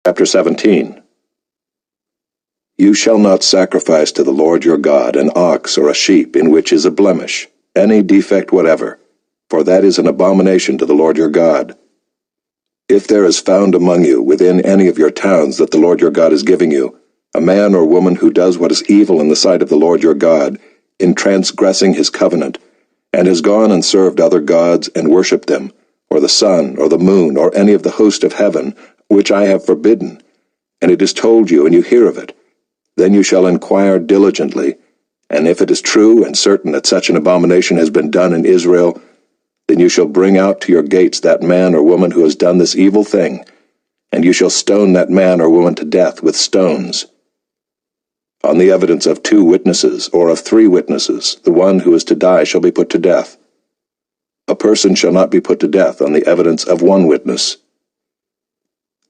Chapter 17. You shall not sacrifice to the Lord your God an ox or a sheep in which is a blemish, any defect whatever, for that is an abomination to the Lord your God. If there is found among you within any of your towns that the Lord your God is giving you, a man or woman who does what is evil in the sight of the Lord your God, in transgressing his covenant, and has gone and served other gods and worshipped them, or the sun, or the moon, or any of the host of heaven, which I have forbidden, and it is told you, and you hear of it, then you shall inquire diligently, and if it is true and certain that such an abomination has been done in Israel, then you shall bring out to your gates that man or woman who has done this evil thing, and you shall stone that man or woman to death with stones. On the evidence of 2 witnesses, or of 3 witnesses, the one who is to die shall be put to death. A person shall not be put to death on the evidence of 1 witness.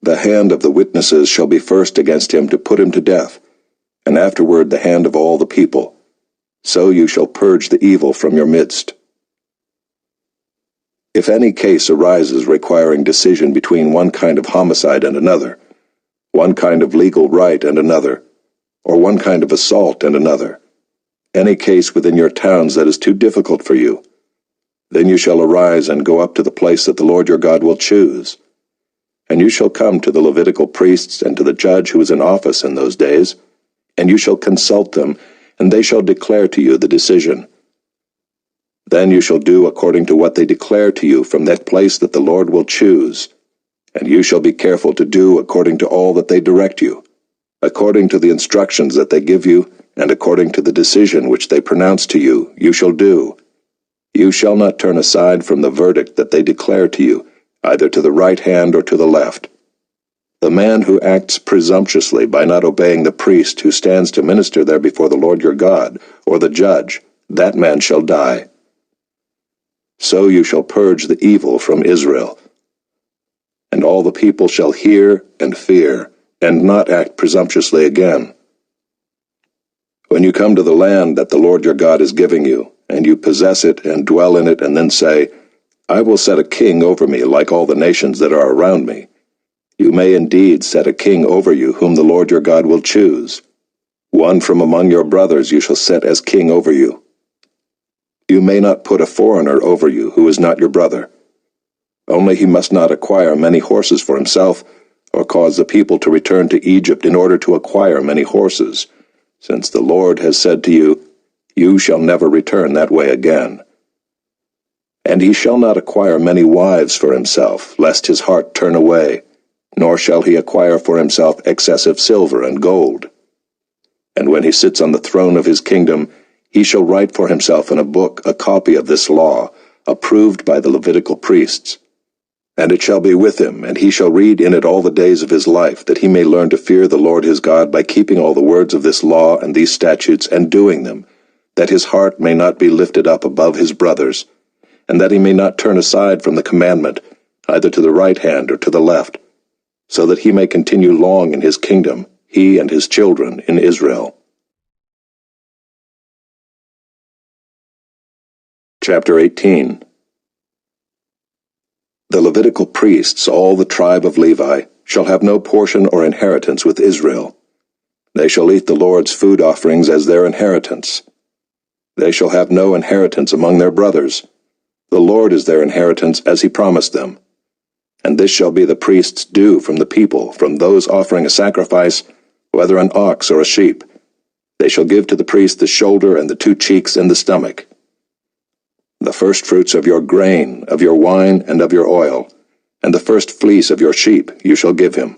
The hand of the witnesses shall be first against him to put him to death, and afterward the hand of all the people. So you shall purge the evil from your midst. If any case arises requiring decision between one kind of homicide and another, one kind of legal right and another, or one kind of assault and another, any case within your towns that is too difficult for you, then you shall arise and go up to the place that the Lord your God will choose. And you shall come to the Levitical priests and to the judge who is in office in those days, and you shall consult them, and they shall declare to you the decision. Then you shall do according to what they declare to you from that place that the Lord will choose, and you shall be careful to do according to all that they direct you, according to the instructions that they give you, and according to the decision which they pronounce to you, you shall do. You shall not turn aside from the verdict that they declare to you, either to the right hand or to the left. The man who acts presumptuously by not obeying the priest who stands to minister there before the Lord your God, or the judge, that man shall die. So you shall purge the evil from Israel. And all the people shall hear and fear, and not act presumptuously again. When you come to the land that the Lord your God is giving you, and you possess it and dwell in it, and then say, I will set a king over me like all the nations that are around me, you may indeed set a king over you whom the Lord your God will choose. One from among your brothers you shall set as king over you. You may not put a foreigner over you who is not your brother. Only he must not acquire many horses for himself, or cause the people to return to Egypt in order to acquire many horses, since the Lord has said to you, You shall never return that way again. And he shall not acquire many wives for himself, lest his heart turn away, nor shall he acquire for himself excessive silver and gold. And when he sits on the throne of his kingdom, he shall write for himself in a book a copy of this law, approved by the Levitical priests. And it shall be with him, and he shall read in it all the days of his life, that he may learn to fear the Lord his God by keeping all the words of this law and these statutes and doing them, that his heart may not be lifted up above his brothers, and that he may not turn aside from the commandment, either to the right hand or to the left, so that he may continue long in his kingdom, he and his children in Israel. Chapter 18. The Levitical priests, all the tribe of Levi, shall have no portion or inheritance with Israel. They shall eat the Lord's food offerings as their inheritance. They shall have no inheritance among their brothers. The Lord is their inheritance as he promised them. And this shall be the priest's due from the people, from those offering a sacrifice, whether an ox or a sheep. They shall give to the priest the shoulder and the 2 cheeks and the stomach. The firstfruits of your grain, of your wine, and of your oil, and the first fleece of your sheep you shall give him.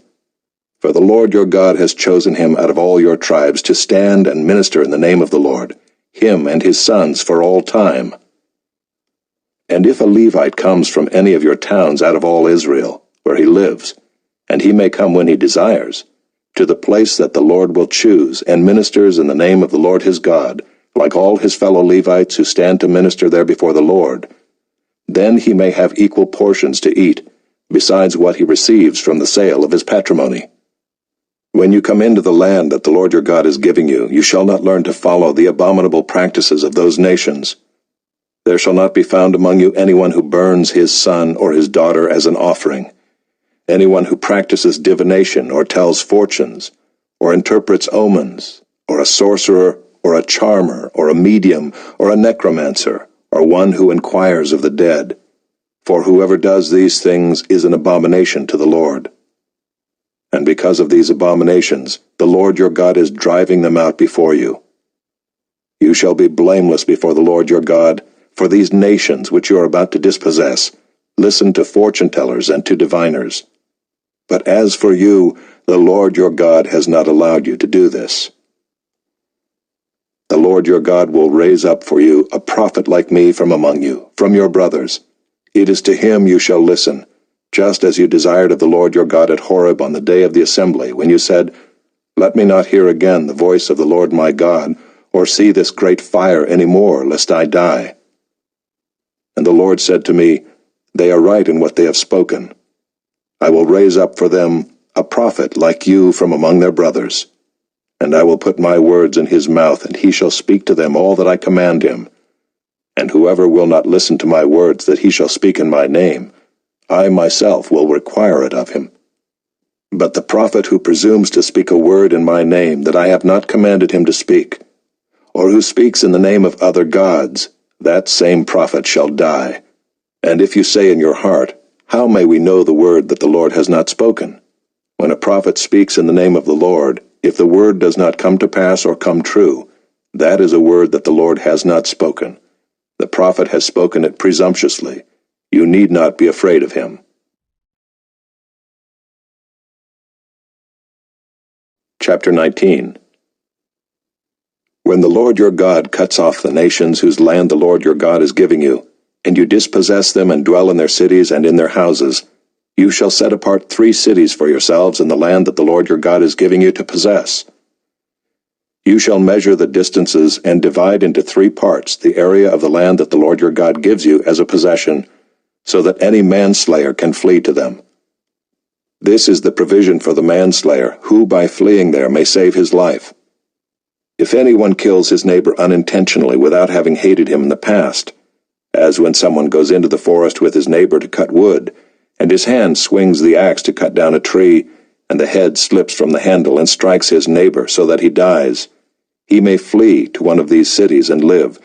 For the Lord your God has chosen him out of all your tribes to stand and minister in the name of the Lord, him and his sons for all time. And if a Levite comes from any of your towns out of all Israel, where he lives, and he may come when he desires, to the place that the Lord will choose, and ministers in the name of the Lord his God, like all his fellow Levites who stand to minister there before the Lord, then he may have equal portions to eat, besides what he receives from the sale of his patrimony. When you come into the land that the Lord your God is giving you, you shall not learn to follow the abominable practices of those nations. There shall not be found among you anyone who burns his son or his daughter as an offering, anyone who practices divination or tells fortunes, or interprets omens, or a sorcerer, or a charmer, or a medium, or a necromancer, or one who inquires of the dead. For whoever does these things is an abomination to the Lord. And because of these abominations, the Lord your God is driving them out before you. You shall be blameless before the Lord your God, for these nations which you are about to dispossess listen to fortune-tellers and to diviners. But as for you, the Lord your God has not allowed you to do this. The Lord your God will raise up for you a prophet like me from among you, from your brothers. It is to him you shall listen, just as you desired of the Lord your God at Horeb on the day of the assembly, when you said, Let me not hear again the voice of the Lord my God, or see this great fire any more, lest I die. And the Lord said to me, They are right in what they have spoken. I will raise up for them a prophet like you from among their brothers. And I will put my words in his mouth, and he shall speak to them all that I command him. And whoever will not listen to my words that he shall speak in my name, I myself will require it of him. But the prophet who presumes to speak a word in my name that I have not commanded him to speak, or who speaks in the name of other gods, that same prophet shall die. And if you say in your heart, How may we know the word that the Lord has not spoken? When a prophet speaks in the name of the Lord, if the word does not come to pass or come true, that is a word that the Lord has not spoken. The prophet has spoken it presumptuously. You need not be afraid of him. Chapter 19. When the Lord your God cuts off the nations whose land the Lord your God is giving you, and you dispossess them and dwell in their cities and in their houses, you shall set apart 3 cities for yourselves in the land that the Lord your God is giving you to possess. You shall measure the distances and divide into 3 parts the area of the land that the Lord your God gives you as a possession, so that any manslayer can flee to them. This is the provision for the manslayer, who by fleeing there may save his life. If anyone kills his neighbor unintentionally without having hated him in the past, as when someone goes into the forest with his neighbor to cut wood, and his hand swings the axe to cut down a tree, and the head slips from the handle and strikes his neighbor so that he dies, he may flee to one of these cities and live,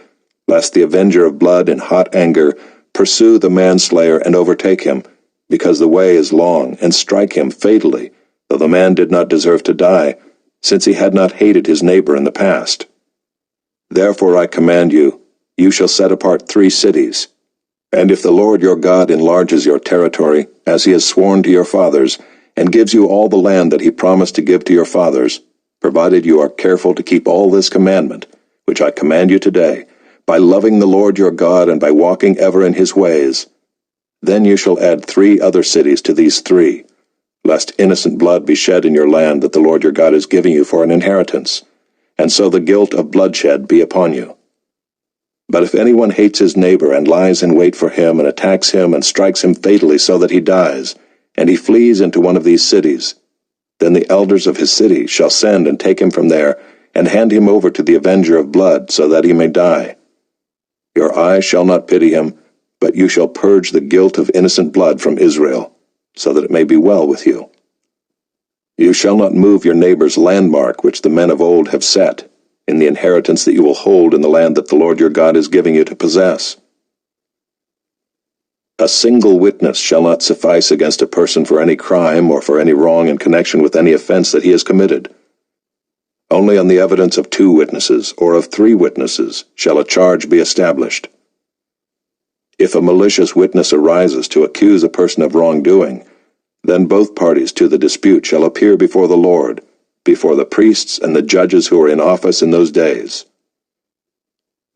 lest the avenger of blood in hot anger pursue the manslayer and overtake him, because the way is long, and strike him fatally, though the man did not deserve to die, since he had not hated his neighbor in the past. Therefore I command you, you shall set apart 3 cities. And if the Lord your God enlarges your territory, as he has sworn to your fathers, and gives you all the land that he promised to give to your fathers, provided you are careful to keep all this commandment, which I command you today, by loving the Lord your God and by walking ever in his ways, then you shall add 3 other cities to these 3, lest innocent blood be shed in your land that the Lord your God is giving you for an inheritance, and so the guilt of bloodshed be upon you. But if anyone hates his neighbor and lies in wait for him and attacks him and strikes him fatally so that he dies, and he flees into one of these cities, then the elders of his city shall send and take him from there and hand him over to the avenger of blood so that he may die. Your eye shall not pity him, but you shall purge the guilt of innocent blood from Israel, so that it may be well with you. You shall not move your neighbor's landmark which the men of old have set, in the inheritance that you will hold in the land that the Lord your God is giving you to possess. A single witness shall not suffice against a person for any crime or for any wrong in connection with any offense that he has committed. Only on the evidence of 2 witnesses or of 3 witnesses shall a charge be established. If a malicious witness arises to accuse a person of wrongdoing, then both parties to the dispute shall appear before the Lord, before the priests and the judges who are in office in those days.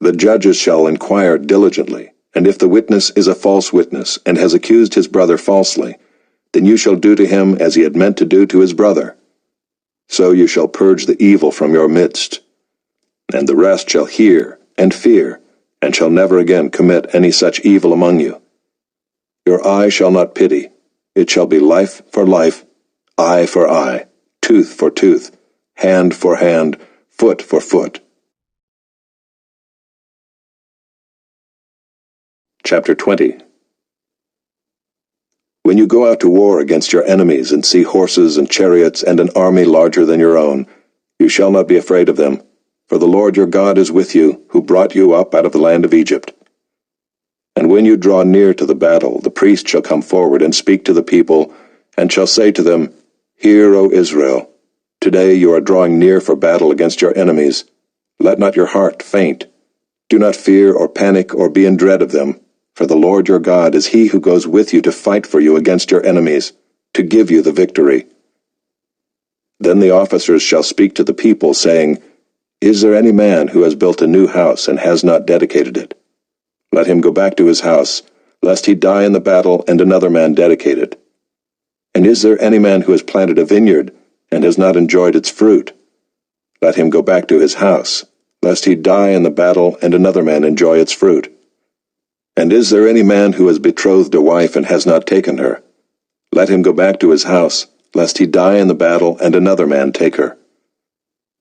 The judges shall inquire diligently, and if the witness is a false witness and has accused his brother falsely, then you shall do to him as he had meant to do to his brother. So you shall purge the evil from your midst, and the rest shall hear and fear, and shall never again commit any such evil among you. Your eye shall not pity, it shall be life for life, eye for eye, tooth for tooth, hand for hand, foot for foot. Chapter 20. When you go out to war against your enemies and see horses and chariots and an army larger than your own, you shall not be afraid of them, for the Lord your God is with you, who brought you up out of the land of Egypt. And when you draw near to the battle, the priest shall come forward and speak to the people, and shall say to them, Hear, O Israel, today you are drawing near for battle against your enemies. Let not your heart faint. Do not fear or panic or be in dread of them, for the Lord your God is he who goes with you to fight for you against your enemies, to give you the victory. Then the officers shall speak to the people, saying, Is there any man who has built a new house and has not dedicated it? Let him go back to his house, lest he die in the battle and another man dedicate it. And is there any man who has planted a vineyard and has not enjoyed its fruit? Let him go back to his house, lest he die in the battle and another man enjoy its fruit. And is there any man who has betrothed a wife and has not taken her? Let him go back to his house, lest he die in the battle and another man take her.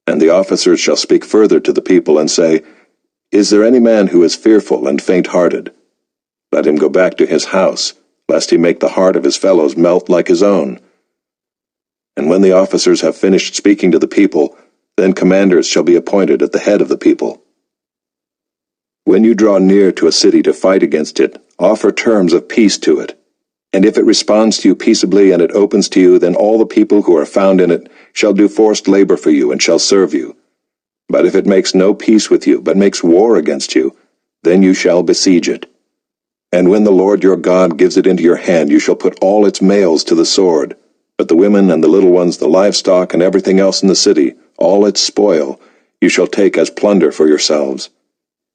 And the officers shall speak further to the people and say, Is there any man who is fearful and faint-hearted? Let him go back to his house, lest he make the heart of his fellows melt like his own. And when the officers have finished speaking to the people, then commanders shall be appointed at the head of the people. When you draw near to a city to fight against it, offer terms of peace to it. And if it responds to you peaceably and it opens to you, then all the people who are found in it shall do forced labor for you and shall serve you. But if it makes no peace with you, but makes war against you, then you shall besiege it. And when the Lord your God gives it into your hand, you shall put all its males to the sword, but the women and the little ones, the livestock and everything else in the city, all its spoil, you shall take as plunder for yourselves.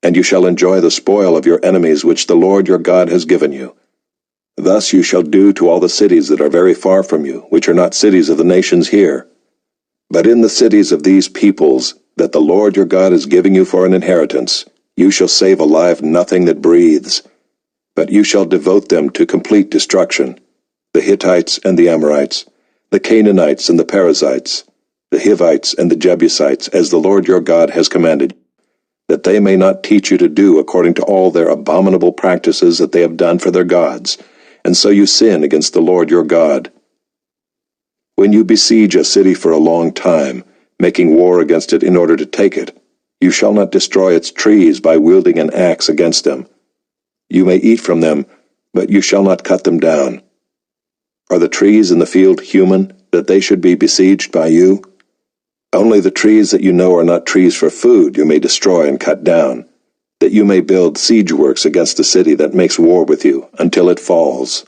And you shall enjoy the spoil of your enemies which the Lord your God has given you. Thus you shall do to all the cities that are very far from you, which are not cities of the nations here. But in the cities of these peoples, that the Lord your God is giving you for an inheritance, you shall save alive nothing that breathes. But you shall devote them to complete destruction, the Hittites and the Amorites, the Canaanites and the Perizzites, the Hivites and the Jebusites, as the Lord your God has commanded you, that they may not teach you to do according to all their abominable practices that they have done for their gods, and so you sin against the Lord your God. When you besiege a city for a long time, making war against it in order to take it, you shall not destroy its trees by wielding an axe against them. You may eat from them, but you shall not cut them down. Are the trees in the field human, that they should be besieged by you? Only the trees that you know are not trees for food you may destroy and cut down, that you may build siege works against the city that makes war with you, until it falls.